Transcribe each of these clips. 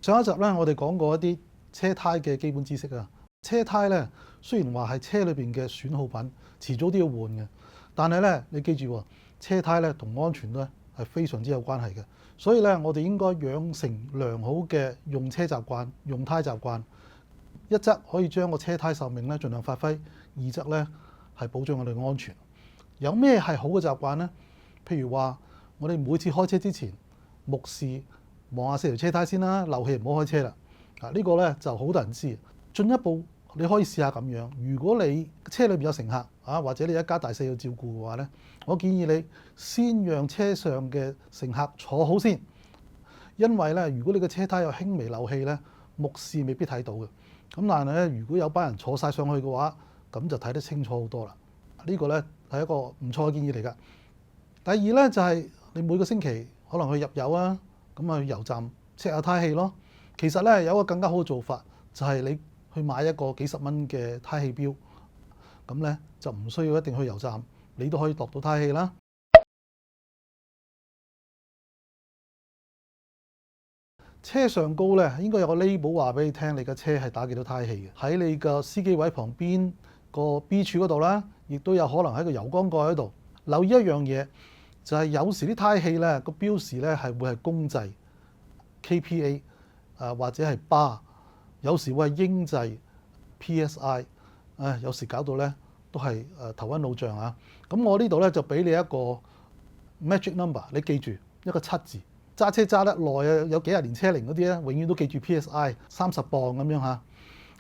上一集咧，我哋講過一啲車胎嘅基本知識啊。車胎咧雖然話係車裏邊嘅損耗品，遲早都要換嘅，但係咧你記住喎，車胎咧同安全咧係非常之有關係嘅。所以咧，我哋應該養成良好嘅用車習慣、用胎習慣。一則可以將個車胎壽命咧盡量發揮，二則咧係保障我哋嘅安全。有咩係好嘅習慣呢？譬如話，我哋每次開車之前，目視望下四條車胎先啦，漏氣唔好開車啦。呢個咧就好多人知。進一步你可以試下咁樣，如果你車裏邊有乘客或者你一家大細要照顧嘅話咧，我建議你先讓車上嘅乘客坐好先，因為咧如果你嘅車胎有輕微漏氣咧，目視未必睇到嘅。咁但係咧，如果有班人坐晒上去嘅話，咁就睇得清楚好多啦。呢個咧係一個唔錯嘅建議嚟㗎。第二咧就係你每個星期可能去入油啊，咁去油站 check 下胎氣咯。其實咧有一個更加好嘅做法，就係你去買一個幾十蚊嘅胎氣錶，咁咧就唔需要一定去油站，你都可以度到胎氣啦。車上高咧應該有個 label 話俾你聽，你嘅車係打幾多胎氣嘅。喺你個司機位旁邊個 B 柱嗰度啦，亦都有可能喺個油缸蓋嗰度。留意一樣嘢，就係有時啲胎氣咧個標示咧係會係公制 KPA 或者係 bar， 有時會係英制 PSI， 有時搞到咧都係頭暈腦脹啊。咁我呢度咧就俾你一個 magic number， 你記住一個7字。揸車揸得耐啊，有幾廿年車齡嗰啲咧，永遠都記住 PSI 30磅咁樣嚇。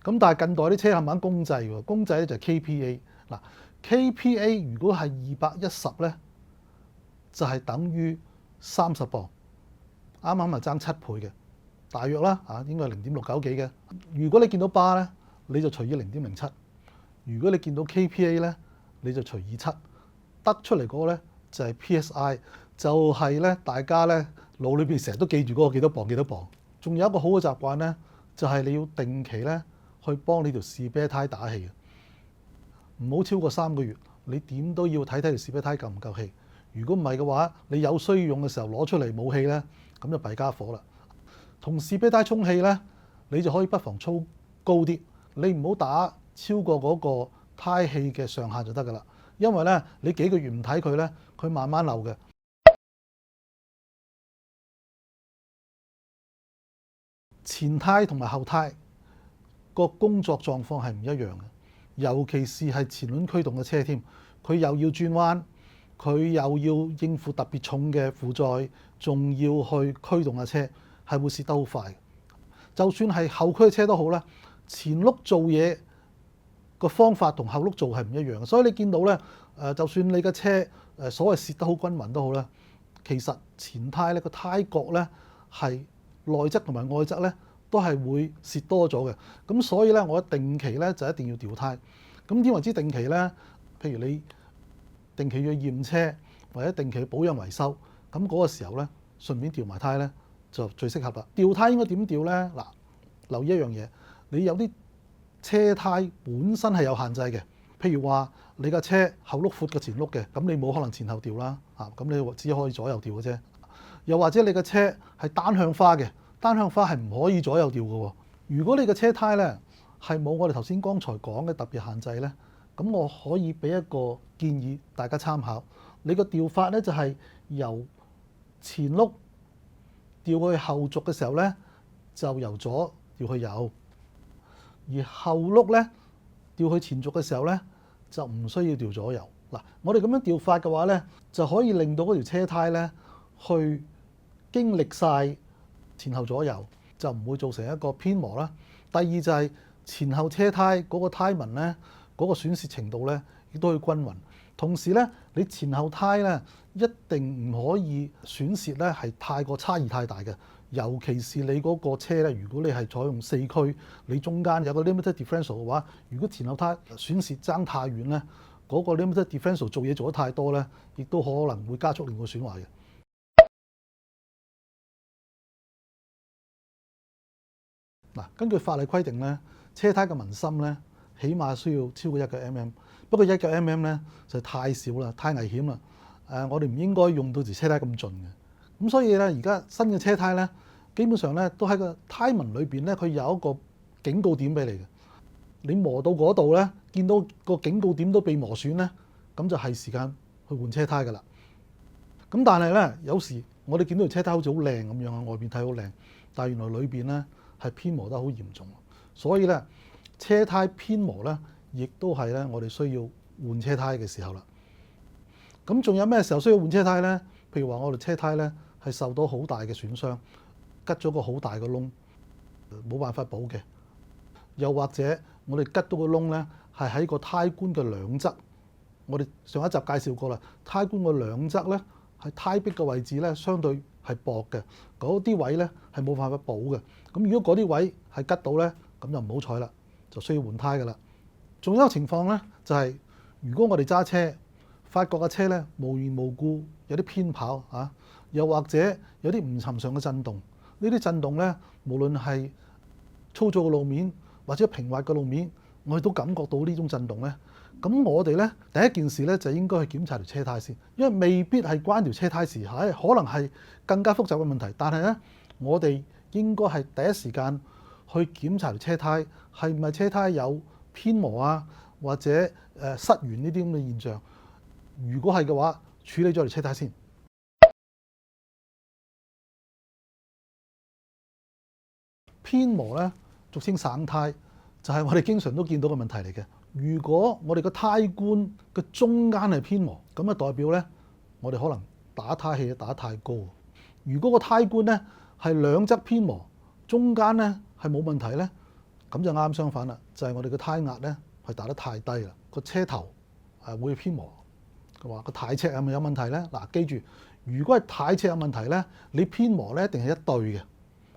咁但係近代啲車係咪公制喎？公制咧就係 KPA。嗱 KPA 如果係210咧，就係等於30磅，啱啱係爭7倍嘅，大約啦嚇，應該係0.69幾嘅。如果你見到 bar 咧，你就除以0.07；如果你見到 KPA 咧，你就除以7，得出嚟嗰個咧就係 PSI， 就係咧大家咧腦裏邊成日都記住嗰個幾多磅幾多磅。仲有一個好嘅習慣咧，就係你要定期咧去幫你條士啤胎打氣嘅，唔好超過3個月。你點都要睇睇條士啤胎夠唔夠氣。如果唔係嘅話，你有需要用嘅時候攞出嚟冇氣咧，咁就弊家伙啦。同士啤胎充氣咧，你就可以不妨操高啲，你唔好打超過嗰個胎氣嘅上限就得㗎啦。因為咧你幾個月唔睇佢咧，佢慢慢漏嘅。前胎同埋後胎個工作狀況係唔一樣嘅，尤其是係前輪驅動嘅車添，佢又要轉彎，佢又要應付特別重嘅負載，仲要去驅動架車，係會蝕得好快。就算係後驅嘅車都好啦，前轆做嘢個方法同後轆做係唔一樣嘅，所以你見到咧就算你嘅車所謂蝕得好均勻都好啦，其實前胎咧個胎角咧係內側同埋外側咧都係會蝕多咗嘅。咁所以咧我定期咧就一定要調胎。咁點為之定期咧？譬如你定期要驗車或者定期保養維修，咁嗰個時候咧順便調埋胎咧就最適合啦。調胎應該點調咧？嗱，留意一樣嘢，你有啲車胎本身係有限制嘅，譬如話你架車後轆闊過前轆嘅，咁你冇可能前後調啦，咁你只可以左右調嘅啫。又或者你嘅車係單向花嘅，單向花係唔可以左右調嘅喎。如果你嘅車胎咧係冇我哋頭先剛才講嘅特別限制咧，咁我可以俾一個建議大家參考。你個調法咧就係由前轆調去後軸嘅時候咧，就由左調去右；而後轆咧調去前軸嘅時候咧，就唔需要調左右。嗱，我哋咁樣調法嘅話咧，就可以令到嗰條車胎咧去經歷晒前後左右，就唔會造成一個偏磨啦。第二就係前後車胎嗰個胎紋咧，嗰個損蝕程度咧，亦都可以均勻。同時咧，你前後胎咧一定唔可以損蝕咧係太過差異太大嘅。尤其是你嗰個車咧，如果你係採用4驅，你中間有個 limited differential 嘅話，如果前後胎損蝕爭太遠咧，嗰個 limited differential 做嘢做得太多咧，亦都可能會加速令佢損壞嘅。嗱，根據法例規定咧，車胎嘅紋芯咧，起碼需要超過1嘅 mm。不過1嘅 mm 咧就太少啦，太危險啦。我哋唔應該用到條車胎咁盡嘅。咁所以咧，而家新嘅車胎咧，基本上咧都喺個胎紋裏邊咧，佢有一個警告點俾你嘅。你磨到嗰度咧，見到個警告點都被磨損咧，咁就係時間去換車胎㗎啦。咁但係咧，有時我哋見到條車胎好似好靚咁樣啊，外邊睇好靚，但係原來裏邊咧係偏磨得好嚴重。所以咧，車胎偏磨咧，亦都係咧我哋需要換車胎嘅時候啦。咁仲有咩時候需要換車胎咧？譬如話我哋車胎咧係受到好大嘅損傷，吉咗個好大嘅窿，冇辦法補嘅。又或者我哋吉到個窿咧係喺個胎冠嘅兩側，我哋上一集介紹過啦，胎冠嘅兩側咧係胎壁嘅位置咧相對係薄嘅，嗰啲位咧係冇辦法補嘅。咁如果嗰啲位係吉到咧，咁就唔好彩啦，就需要換胎㗎啦。仲有一個情況咧，就係如果我哋揸車，發覺架車咧無緣無故有啲偏跑啊，又或者有啲唔尋常嘅震動，呢啲震動咧，無論係粗糙嘅路面或者平滑嘅路面，我哋都感覺到呢種震動咧。咁我哋咧第一件事咧就應該去檢查條車胎先，因為未必係關條車胎事，可能係更加複雜嘅問題。但係咧，我哋應該係第一時間去檢查條車胎係唔係車胎有偏磨啊，或者失圓呢啲咁嘅現象。如果係嘅話，處理咗條車胎先。偏磨咧，俗稱省胎，就係我哋經常都見到嘅問題嚟嘅。如果我哋個胎冠嘅中間係偏磨，咁啊代表咧，我哋可能打胎氣打得太高。如果個胎冠咧係兩側偏磨，中間咧係冇問題咧，咁就啱相反啦，就係我哋嘅胎壓咧係打得太低啦，個車頭會偏磨。佢話個軚尺係咪有問題咧？嗱，記住，如果係軚尺有問題咧，你偏磨咧一定係一對嘅，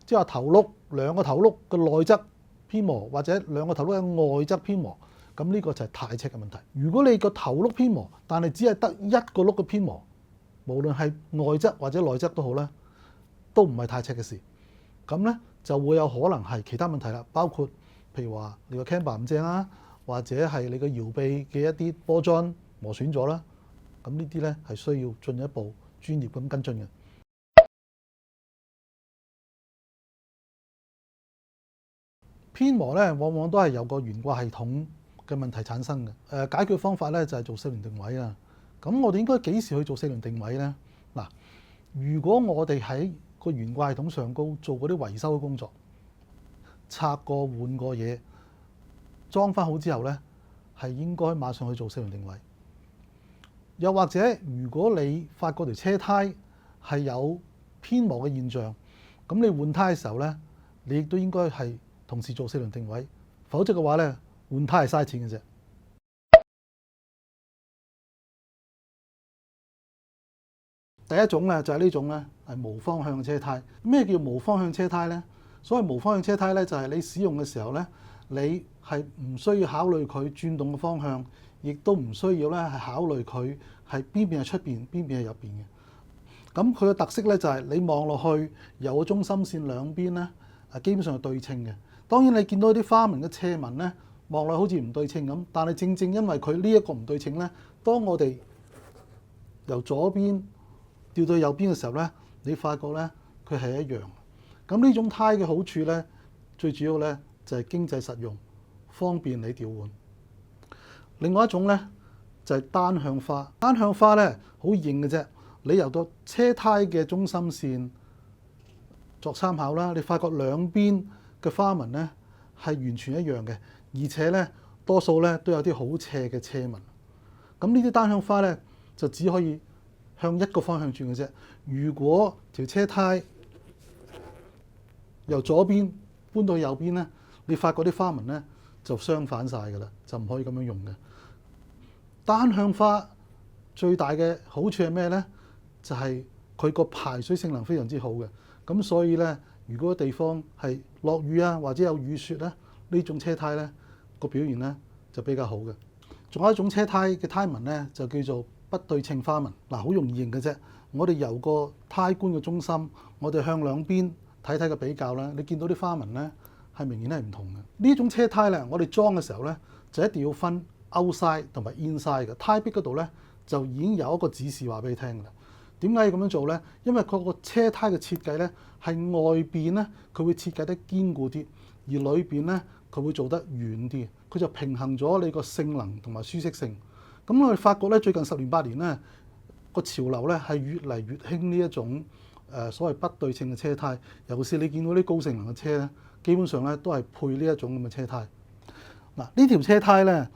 即係話頭轆兩個頭轆嘅內側偏磨，或者兩個頭轆嘅外側偏磨，咁呢個就係軚尺嘅問題。如果你個頭轆偏磨，但係只係得一個轆嘅偏磨，無論係外側或者內側都好啦，都唔係軚尺嘅事。咁咧就會有可能係其他問題啦，包括譬如話你個 camber 唔正啦，或者係你個搖臂嘅一啲波樽磨損咗啦。咁呢啲咧係需要進一步專業咁跟進嘅。偏磨咧，往往都係由個懸掛系統嘅問題產生嘅。解決方法咧就係做四輪定位啦。咁我哋應該幾時去做四輪定位咧？嗱，如果我哋喺個懸掛系統上高做嗰啲維修嘅工作，拆過換過嘢，裝翻好之後咧，係應該馬上去做四輪定位。又或者，如果你發覺條車胎係有偏磨嘅現象，咁你換胎嘅時候咧，你亦都應該係同時做四輪定位，否則嘅話咧，換胎係嘥錢嘅啫。第一種咧就係呢種咧係無方向車胎。咩叫無方向車胎咧？所謂無方向車胎咧，就係你使用嘅時候咧，你係唔需要考慮佢轉動嘅方向。亦都唔需要咧，係考慮佢係邊邊係出邊，邊邊係入邊嘅。咁佢嘅特色咧就係你望落去，由個中心線兩邊咧，基本上係對稱嘅。當然你見到啲花紋嘅斜紋咧，望落好似唔對稱咁，但係正正因為佢呢一個唔對稱咧，當我哋由左邊調到右邊嘅時候咧，你發覺咧佢係一樣。咁呢種胎嘅好處咧，最主要咧就係經濟實用，方便你調換。另外一種咧就係單向花，單向花咧好型嘅啫。你由個車胎嘅中心線作參考啦，你發覺兩邊嘅花紋咧係完全一樣嘅，而且咧多數咧都有啲好斜嘅斜紋。咁呢啲單向花咧就只可以向一個方向轉嘅啫。如果條車胎由左邊搬到右邊咧，你發覺啲花紋咧就相反晒㗎啦，就唔可以咁樣用嘅。單向花最大嘅好處係咩咧？就係佢個排水性能非常之好嘅。咁所以咧，如果地方係落雨啊，或者有雨雪咧，呢種車胎咧個表現咧就比較好嘅。仲有一種車胎嘅胎紋咧，就叫做不對稱花紋。嗱，好容易認嘅啫。我哋由個胎冠嘅中心，我哋向兩邊睇睇個比較咧，你見到啲花紋咧係明顯係唔同嘅。呢種車胎咧，我哋裝嘅時候咧就一定要分 outside 同埋 inside 嘅胎壁嗰度咧，就已經有一個指示話俾你聽㗎啦。點解要咁樣做呢？因為佢個車胎嘅設計呢，係外邊呢，佢會設計得堅固啲，而裏邊呢，佢會做得軟啲，佢就平衡咗你個性能同埋舒適性。咁我哋發覺咧，最近10年8年咧，個潮流咧係越嚟越興呢一種所謂不對稱嘅車胎，尤其是你見到啲高性能嘅車咧，基本上咧都係配呢一種咁嘅車胎。嗱，呢條車胎咧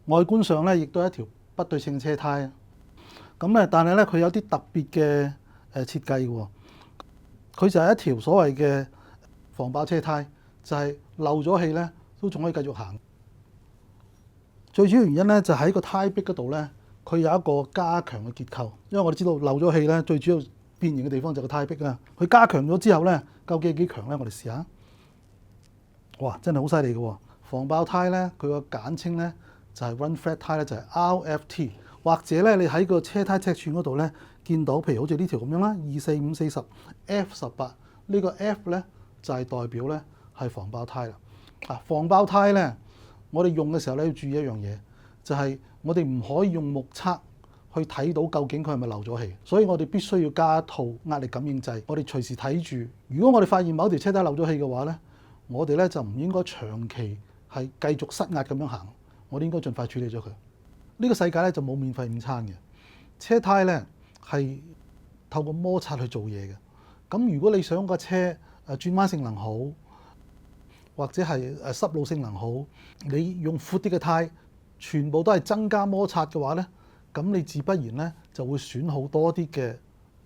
外觀上咧亦都係一條不對稱嘅車胎。咁咧，但係咧佢有啲特別嘅設計喎，佢就係一條所謂嘅防爆車胎，就係漏咗氣咧都仲可以繼續行。最主要原因咧就喺個胎壁嗰度咧，佢有一個加強嘅結構。因為我哋知道漏咗氣咧，最主要變形嘅地方就係個胎壁啦。佢加強咗之後咧，究竟幾強咧？我哋試下。哇，真係好犀利嘅喎！防爆胎咧，佢個簡稱咧就係 Run Flat 胎咧，就係 RFT。或者咧，你喺個車胎尺寸嗰度咧見到，譬如好似呢條咁樣啦，245/40 F18，呢個 F 咧就係代表咧係防爆胎啦。防爆胎咧，我哋用嘅時候咧要注意一樣嘢，就係我哋唔可以用目測去睇到究竟佢係咪漏咗氣，所以我哋必須要加一套壓力感應掣，我哋隨時睇住。如果我哋發現某條車胎漏咗氣嘅話咧，我哋咧就唔應該長期係繼續失壓咁樣行，我哋應該盡快處理咗佢。呢個世界咧就冇免費午餐嘅，車胎咧係透過摩擦去做嘢嘅。咁如果你想個車轉彎性能好，或者係濕路性能好，你用闊啲嘅胎，全部都係增加摩擦嘅話咧，咁你自不然咧就會損耗多啲嘅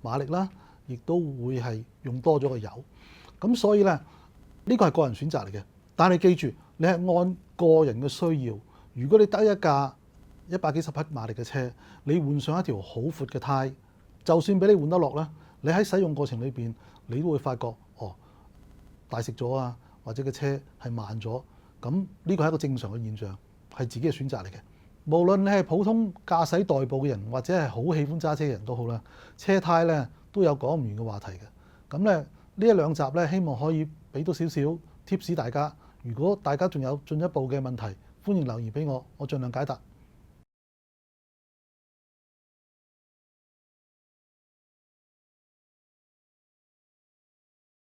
馬力啦，亦都會係用多咗個油。咁所以咧呢個係個人選擇嚟嘅，但係記住你係按個人嘅需要。如果你得一架100幾十匹馬力嘅車，你換上一條好闊嘅胎，就算俾你換得落啦，你喺使用過程裏邊，你都會發覺大食咗啊，或者個車係慢咗。咁呢個係一個正常嘅現象，係自己嘅選擇嚟嘅。無論你係普通駕駛代步嘅人，或者係好喜歡揸車嘅人都好啦，車胎咧都有講唔完嘅話題嘅。咁咧呢一兩集咧，希望可以俾到少少 tips 大家。如果大家仲有進一步嘅問題，歡迎留言俾我，我盡量解答。